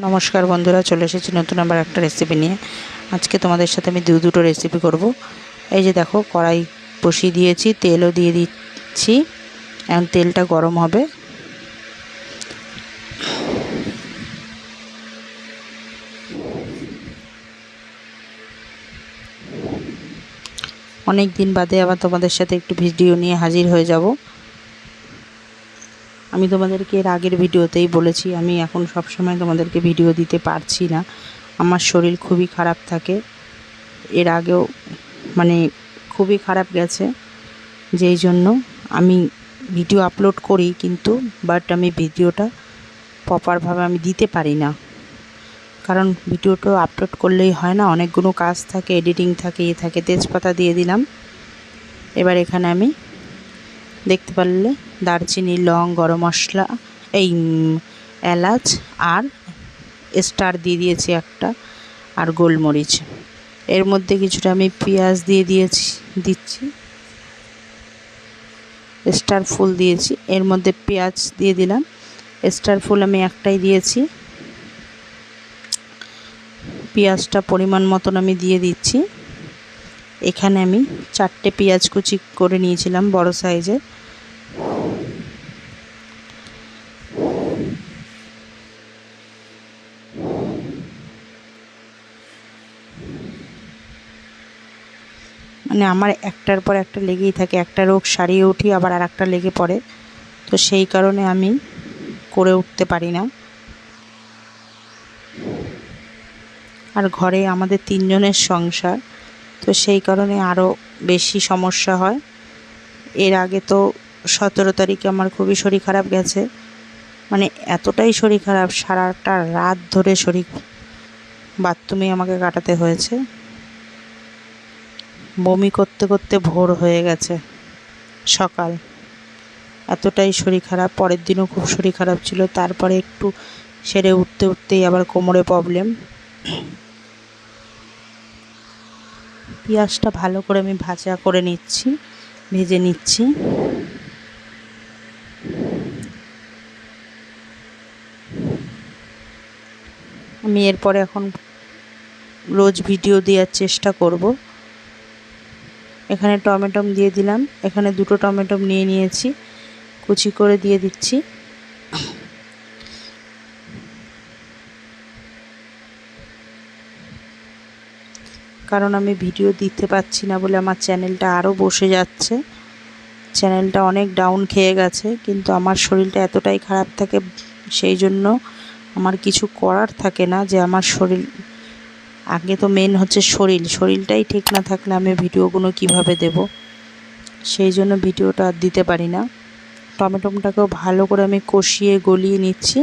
নমস্কার বন্ধুরা, চলে এসেছি নতুন আবার একটা রেসিপি নিয়ে। আজকে তোমাদের সাথে আমি দুটো রেসিপি করব। এই যে দেখো, কড়াই বসিয়ে দিয়েছি, তেলও দিয়ে দিচ্ছি। এখন তেলটা গরম হবে। অনেক দিন বাদে আবার তোমাদের সাথে একটু ভিডিও নিয়ে হাজির হয়ে যাব। আমি তোমাদেরকে এর আগের ভিডিওতেই বলেছি, আমি এখন সবসময় তোমাদেরকে ভিডিও দিতে পারছি না। আমার শরীর খুবই খারাপ থাকে। এর আগেও খুবই খারাপ গেছে, যেই জন্য আমি ভিডিও আপলোড করি, কিন্তু আমি ভিডিওটা প্রপারভাবে আমি দিতে পারি না। কারণ ভিডিওটা আপলোড করলেই হয় না, অনেকগুলো কাজ থাকে, এডিটিং থাকে, তেজপাতা দিয়ে দিলাম। এবার এখানে আমি দেখতে পারলে দারচিনি, লং, গরম মশলা, এলাচ আর স্টার দিয়ে দিয়েছি একটা, আর গোলমরিচ। এর মধ্যে কিছুটা আমি পেঁয়াজ দিচ্ছি, স্টার ফুল দিয়েছি। এর মধ্যে পেঁয়াজ দিয়ে দিলাম, স্টার ফুল আমি একটাই দিয়েছি। পেঁয়াজটা পরিমাণ মতন আমি দিয়ে দিচ্ছি। এখানে আমি 4টে পেঁয়াজ কুচি করে নিয়েছিলাম, বড় সাইজের। আমার একটার পর একটা লেগেই থাকে, একটা রোগ সারিয়ে উঠি, আবার আর একটা লেগে পড়ে, তো সেই কারণে আমি করে উঠতে পারি না। আর ঘরে আমাদের 3 জনের সংসার, তো সেই কারণে আরও বেশি সমস্যা হয়। এর আগে তো 17 তারিখে আমার খুবই শরীর খারাপ গেছে, এতটাই শরীর খারাপ, সারাটা রাত ধরে বাথরুমে আমাকে কাটাতে হয়েছে। বমি করতে করতে ভোর হয়ে গেছে, সকাল। এতটাই শরীর খারাপ। পরের দিনও খুব শরীর খারাপ ছিল। তারপরে একটু সেরে উঠতেই আবার কোমরে প্রবলেম। পেঁয়াজটা ভালো করে আমি ভেজে নিচ্ছি। আমি এরপরে এখন রোজ ভিডিও দেওয়ার চেষ্টা করব। এখানে টমেটো দিয়ে দিলাম, এখানে 2টো টমেটো নিয়ে নিয়েছি, কুচি করে দিয়ে দিচ্ছি। কারণ আমি ভিডিও দিতে পারছি না বলে আমার চ্যানেলটা আরও বসে যাচ্ছে। চ্যানেলটা অনেক ডাউন খেয়ে গেছে, কিন্তু আমার শরীরটা এতটাই খারাপ থাকে, সেই জন্য আমার কিছু করার থাকে না। যে আমার শরীর আগে তো মেন হচ্ছে, শরীরটাই ঠিক না থাকলে আমি ভিডিওগুলো কিভাবে দেব, সেই জন্য ভিডিওটা আর দিতে পারি না। টমেটোটাকেও ভালো করে আমি কষিয়ে গলিয়ে নিচ্ছি।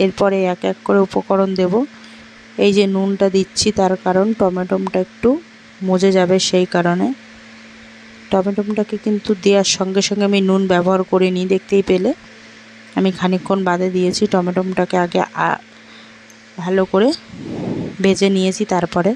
এরপরে এক এক করে উপকরণ দেব। এই যে নুনটা দিচ্ছি, তার কারণ টমেটোটা একটু মজে যাবে, সেই কারণে। টমেটোটাকে কিন্তু দেওয়ার সঙ্গে সঙ্গে আমি নুন ব্যবহার করিনি, দেখতেই পেলে আমি খানিকক্ষণ বাদে দিয়েছি। টমেটোটাকে আগে ভালো করে ভেজে নিয়েছি, তারপরে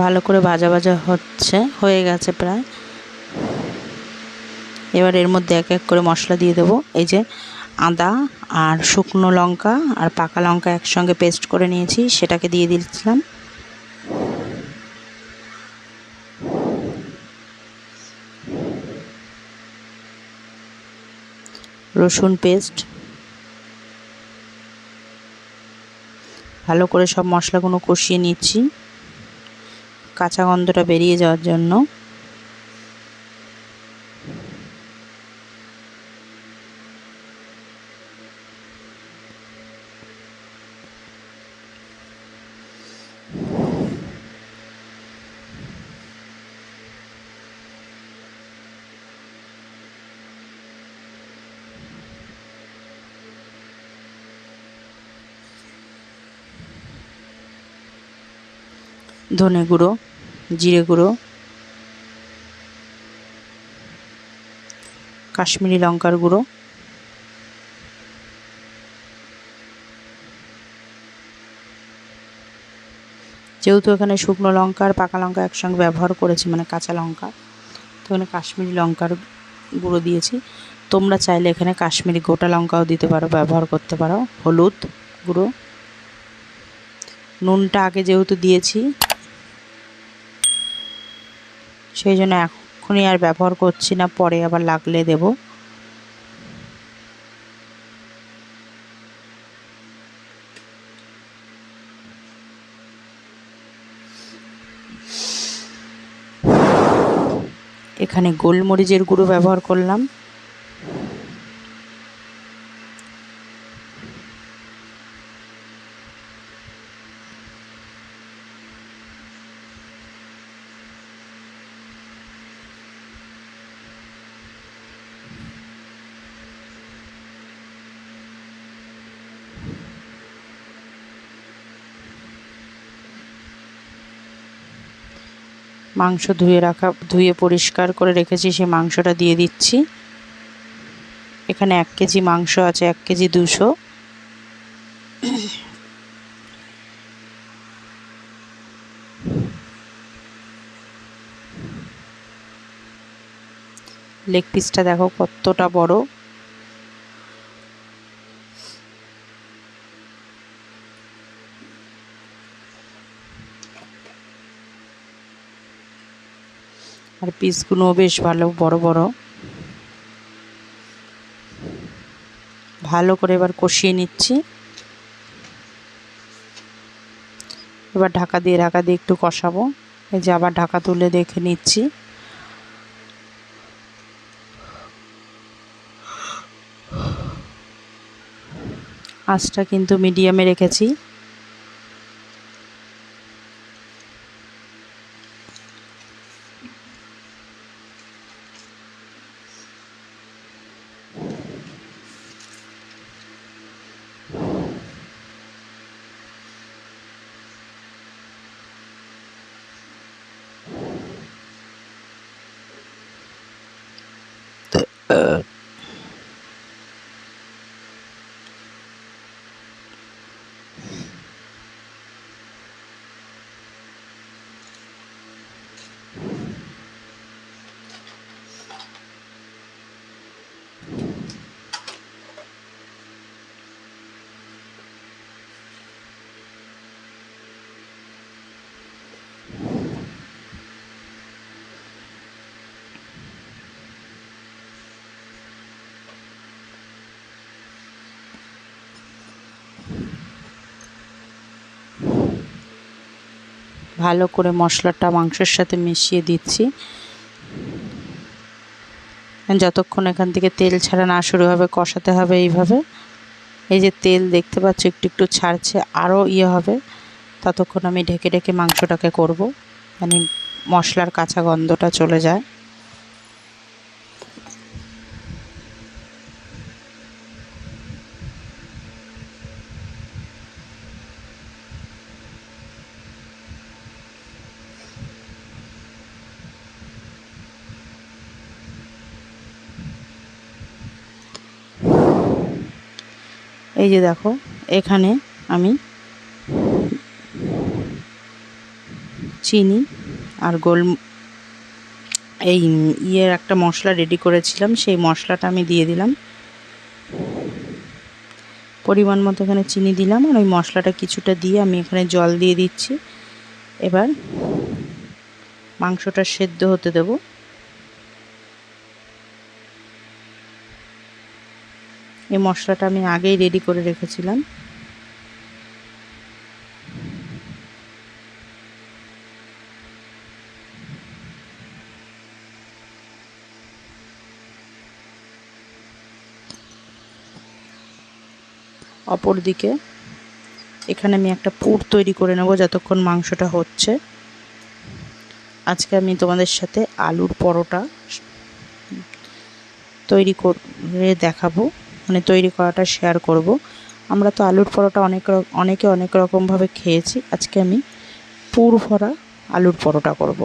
ভালো করে ভাজা হয়ে গেছে প্রায়। এবার এর মধ্যে এক এক করে মশলা দিয়ে দেবো। এই যে আদা আর শুকনো লঙ্কা আর পাকা লঙ্কা একসঙ্গে পেস্ট করে নিয়েছি, সেটাকে দিয়ে দিচ্ছিলাম। রসুন পেস্ট, ভালো করে সব মশলাগুলো কষিয়ে নিচ্ছি কাঁচা গন্ধটা বেরিয়ে যাওয়ার জন্য। ধনে গুঁড়ো, জিরে গুঁড়ো, কাশ্মীরি লঙ্কার গুঁড়ো, যেহেতু এখানে শুকনো লঙ্কা আর পাকা লঙ্কা একসঙ্গে ব্যবহার করেছি, মানে কাঁচা লঙ্কা, তো এখানে কাশ্মীরি লঙ্কার গুঁড়ো দিয়েছি। তোমরা চাইলে এখানে কাশ্মীরি গোটা লঙ্কাও দিতে পারো, ব্যবহার করতে পারো। হলুদ গুঁড়ো, নুনটা আগে যেহেতু দিয়েছি সেই জন্য এখনই আর ব্যবহার করছি না, পরে আবার লাগলে দেব। এখানে গোলমরিচের গুঁড়ো ব্যবহার করলাম। মাংস ধুয়ে পরিষ্কার করে রেখেছি, সেই মাংসটা দিয়ে দিচ্ছি। এখানে 1 কেজি মাংস আছে, 1 কেজি 200। লেগ পিসটা দেখো কতটা বড়। আর পিসগুলো বেশ ভালো বড় বড়। ভালো করে এবার কষিয়ে নিচ্ছি। এবার ঢাকা দিয়ে একটু কষাবো। এই যে আবার ঢাকা তুলে দেখে নিচ্ছি। আঁচটা কিন্তু মিডিয়ামে রেখেছি। ভালো করে মশলাটা মাংসের সাথে মিশিয়ে দিচ্ছি। যতক্ষণ এখান থেকে তেল ছাড়া না শুরু হবে কষাতে হবে এইভাবে। এই যে তেল দেখতে পাচ্ছ একটু একটু ছাড়ছে, আরও হবে, ততক্ষণ আমি ঢেকে ঢেকে মাংসটাকে করব, মানে মশলার কাঁচা গন্ধটা চলে যায়। এই যে দেখো এখানে আমি চিনি আর একটা মশলা রেডি করেছিলাম, সেই মশলাটা আমি দিয়ে দিলাম। পরিমাণ মতো এখানে চিনি দিলাম, আর ওই মশলাটা কিছুটা দিয়ে আমি এখানে জল দিয়ে দিচ্ছি। এবার মাংসটা সেদ্ধ হতে দেব। এই মশলাটা আমি আগেই রেডি করে রেখেছিলাম। অপর দিকে এখানে আমি একটা পুর তৈরি করে নেব যতক্ষণ মাংসটা হচ্ছে। আজকে আমি তোমাদের সাথে আলুর পরোটা তৈরি করে দেখাবো, মানে তৈরি করাটা শেয়ার করব। আমরা তো আলুর পরোটা অনেকে অনেক রকমভাবে খেয়েছি। আজকে আমি পুর ভরা আলুর পরোটা করব।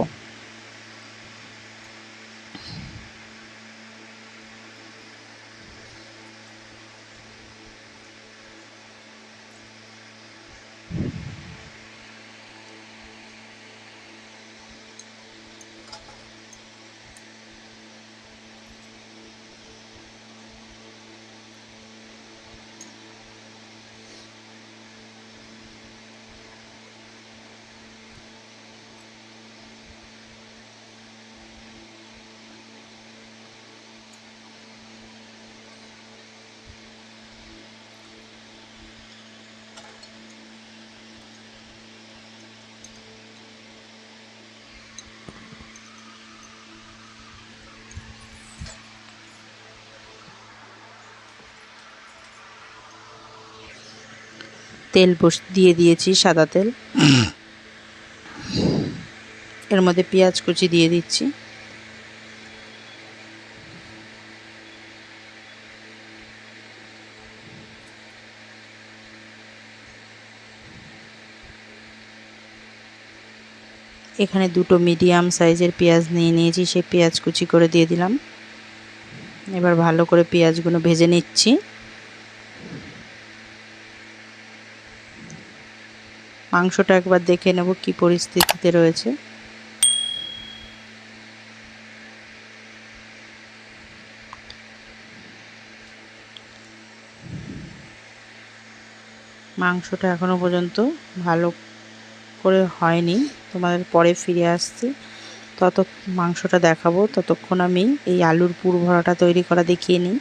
তেল দিয়ে দিয়েছি, সাদা তেল। এর মধ্যে পেঁয়াজ কুচি দিয়ে দিচ্ছি। এখানে দুটো মিডিয়াম সাইজের পেঁয়াজ নিয়ে নিয়েছি, সেই পেঁয়াজ কুচি করে দিয়ে দিলাম। এবার ভালো করে পেঁয়াজগুলো ভেজে নিচ্ছি। মাংসটা একবার দেখে নেব কি পরিস্থিতিতে রয়েছে। মাংসটা এখনো পর্যন্ত ভালো করে হয়নি, তোমাদের পরে ফিরে আসছি। মাংসটা দেখাবো, ততক্ষণ আমি এই আলুর পুর ভরাটা তৈরি করা দেখিয়ে নিই।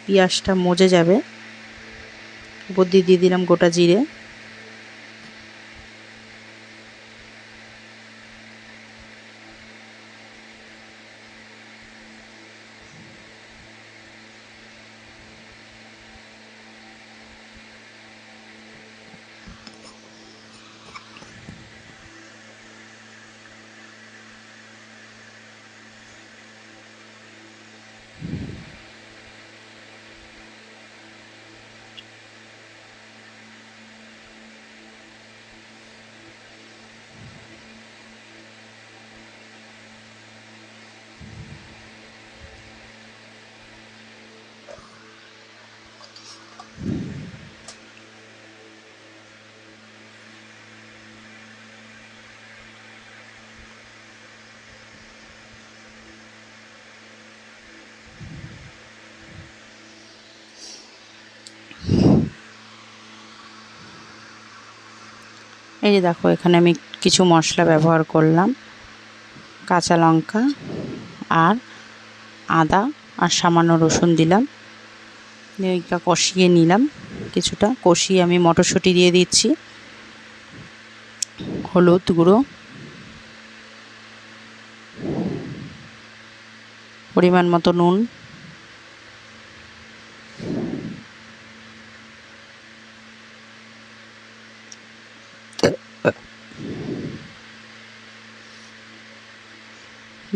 পেঁয়াজটা মজে যাবে, উপর দিয়ে দিলাম গোটা জিরে। এই যে দেখো, এখানে আমি কিছু মশলা ব্যবহার করলাম, কাঁচা লঙ্কা আর আদা আর সামান্য রসুন দিলাম। এইটা কষিয়ে নিলাম, কিছুটা কষিয়ে আমি মটরশুঁটি দিয়ে দিচ্ছি, হলুদ গুঁড়ো, পরিমাণ মতো নুন,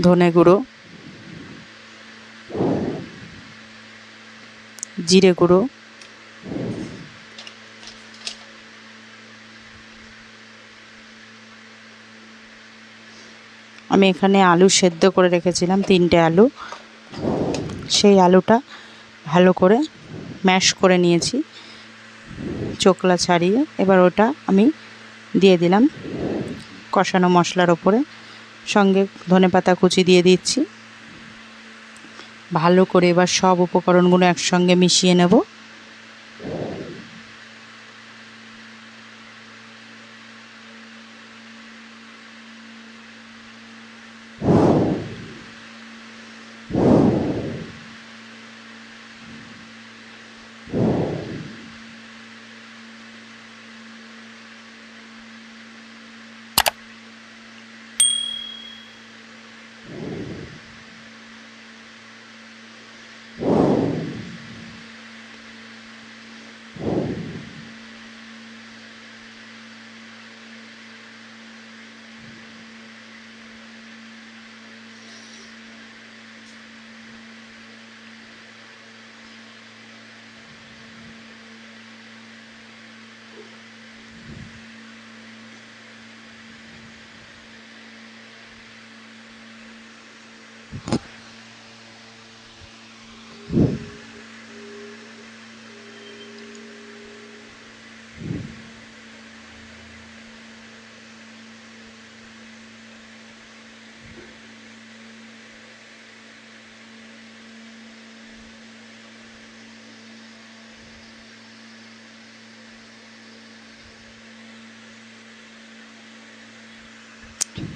ধনে গুঁড়ো, জিরে গুঁড়ো, আমি এখানে আলু সেদ্ধ করে রেখেছিলাম 3টে আলু, সেই আলুটা ভালো করে ম্যাশ করে নিয়েছি চোকলা ছাড়িয়ে। এবার ওটা আমি দিয়ে দিলাম কষানো মশলার ওপরে, সঙ্গে ধনেপাতা কুচি দিয়ে দিচ্ছি। ভালো করে এবার সব উপকরণগুলো একসঙ্গে মিশিয়ে নেব।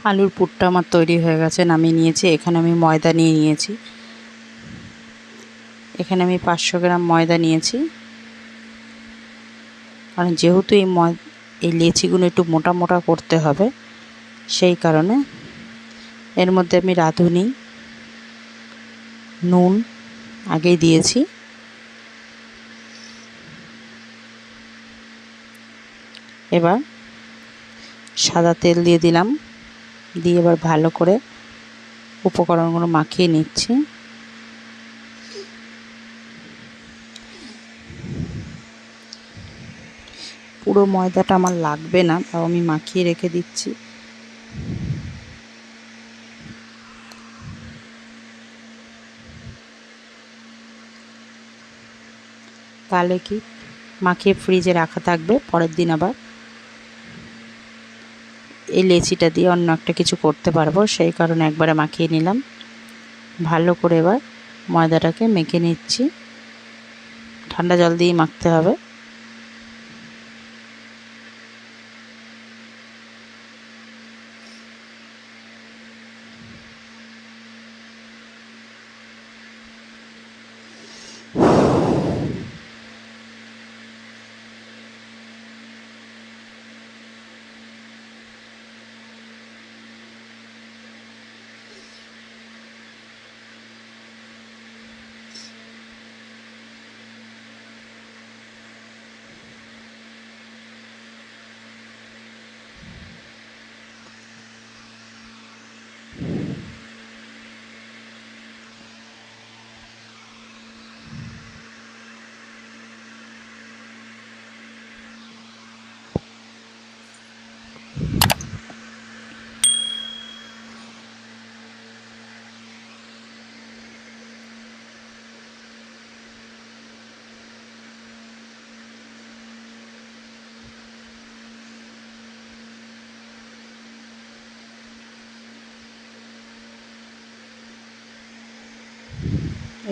আলুর পুরটা আমার তৈরি হয়ে গেছে, নামিয়ে নিয়েছি। এখানে আমি ময়দা নিয়ে নিয়েছি। এখানে আমি 500 গ্রাম ময়দা নিয়েছি। কারণ যেহেতু এই লেচিগুলো একটু মোটা মোটা করতে হবে, সেই কারণে এর মধ্যে আমি রাঁধুনি নুন আগেই দিয়েছি। এবার সাদা তেল দিয়ে দিলাম, দিয়ে এবার ভালো করে উপকরণগুলো মাখিয়ে নিচ্ছি। পুরো ময়দাটা আমার লাগবে না, তাও আমি মাখিয়ে রেখে দিচ্ছি। তাহলে কি মাখিয়ে ফ্রিজে রাখা থাকবে, পরের দিন আবার এই লেচিটা দিয়ে অন্য একটা কিছু করতে পারবো, সেই কারণে একবারে মাখিয়ে নিলাম। ভালো করে এবার ময়দাটাকে মেখে নিচ্ছি। ঠান্ডা জল দিয়ে মাখতে হবে।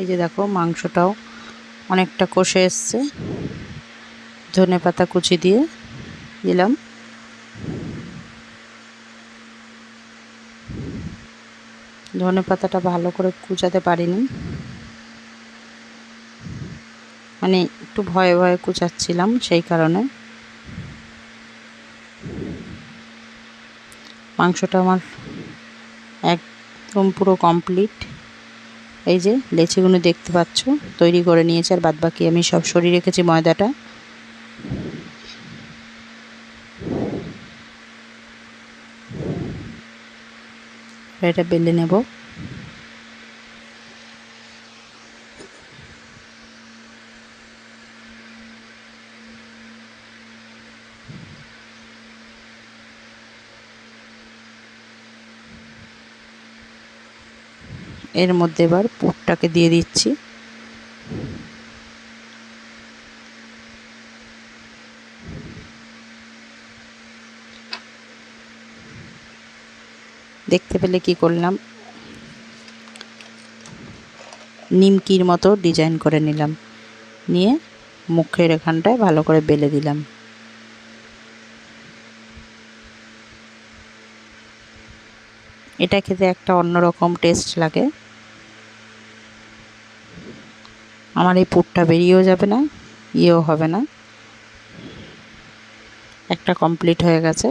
এই যে দেখো মাংসটাও অনেকটা কষে এসছে। ধনেপাতা কুচি দিয়ে দিলাম। ধনেপাতাটা ভালো করে কুচাতে পারিনি, মানে একটু ভয়ে ভয়ে কুচাচ্ছিলাম, সেই কারণে। মাংসটা আমার একদম পুরো কমপ্লিট। এই যে লেচিগুলো দেখতে পাচ্ছ তৈরি করে নিয়েছি, আর বাদবাকি আমি সব সরিয়ে রেখেছি ময়দাটা। এটা বেলে নেব। এর মধ্যে এবার পুরটাকে দিয়ে দিচ্ছি। দেখতে পেলে কি করলাম, নিমকির মতো ডিজাইন করে নিলাম, নিয়ে মুখের এখানটায় ভালো করে বেলে দিলাম। এটা খেতে একটা অন্যরকম টেস্ট লাগে। আমার এই পুরটা বেরিয়েও যাবে না, ইয়েও হবে না। একটা কমপ্লিট হয়ে গেছে।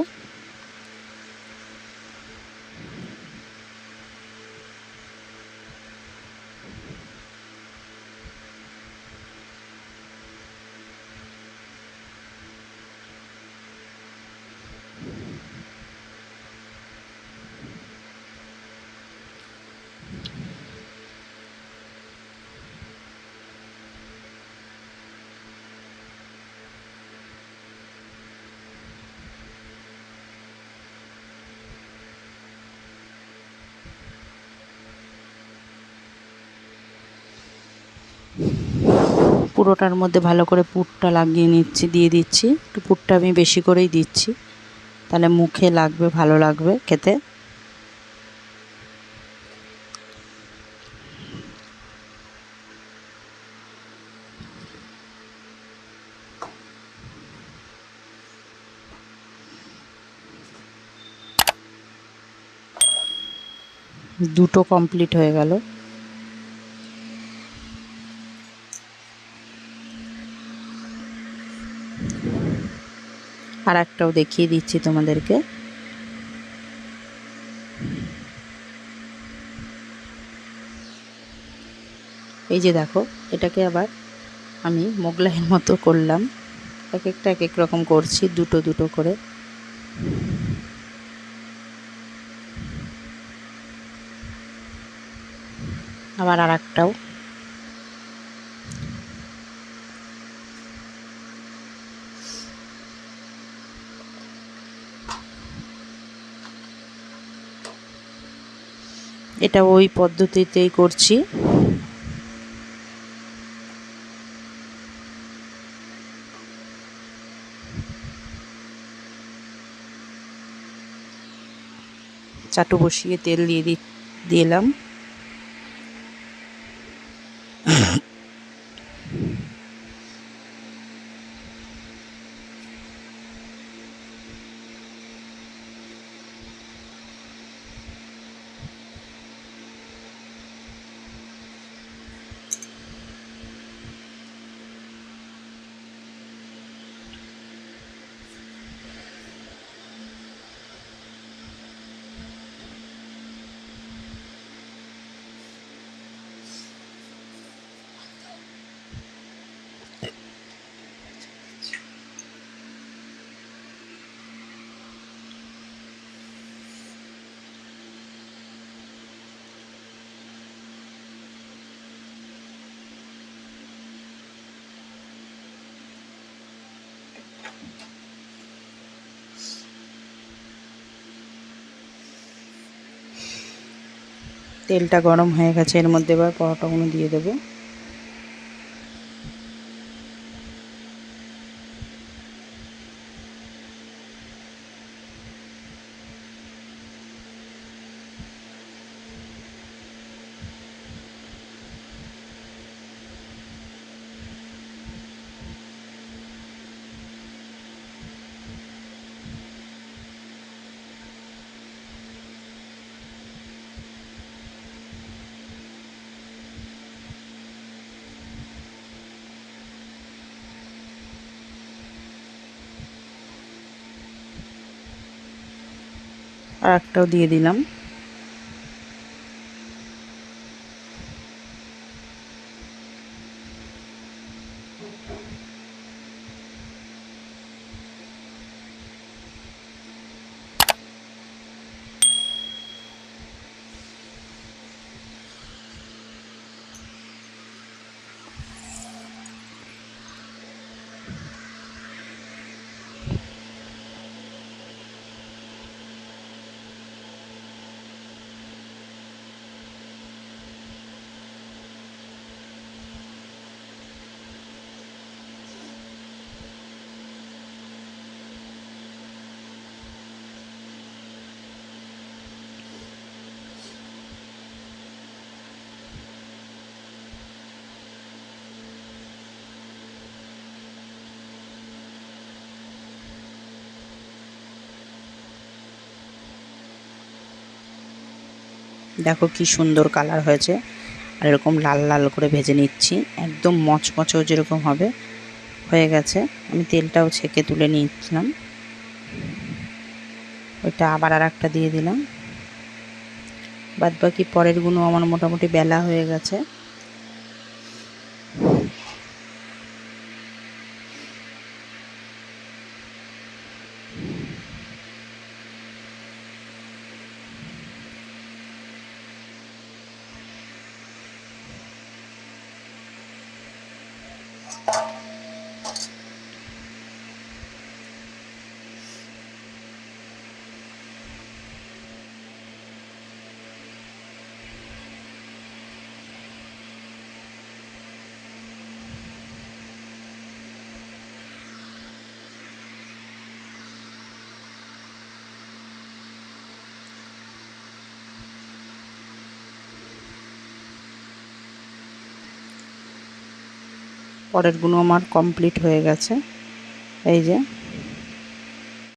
পুরোটার মধ্যে ভালো করে পুরটা লাগিয়ে নিচ্ছি, দিয়ে দিচ্ছি। একটু পুরটা আমি বেশি করেই দিচ্ছি, তাহলে মুখে লাগবে, ভালো লাগবে খেতে। দুটো কমপ্লিট হয়ে গেল। আর একটাও দেখিয়ে দিচ্ছি তোমাদেরকে। এই যে দেখো, এটাকে আবার আমি মোগলাইয়ের মতো করলাম। এক একটা এক এক রকম করছি, দুটো দুটো করে। আবার আর একটাও। এটা ওই পদ্ধতিতেই করছি। চাটু বসিয়ে তেল দিয়ে দিলাম। তেলটা গরম হয়ে গেছে, এর মধ্যে এবার পরোটাগুলো দিয়ে দেবো। আর একটাও দিয়ে দিলাম। দেখো কি সুন্দর কালার হয়েছে। আর এরকম লাল লাল করে ভেজে নিচ্ছি, একদম মচমচেও যেরকম হবে হয়ে গেছে। আমি তেলটাও ছেঁকে তুলে নিয়েছিলাম, ওইটা আবার আর একটা দিয়ে দিলাম। বাদ বাকি পরেরগুলো আমার মোটামুটি বেলা হয়ে গেছে। পরেরগুলো আমার কমপ্লিট হয়ে গেছে। এই যে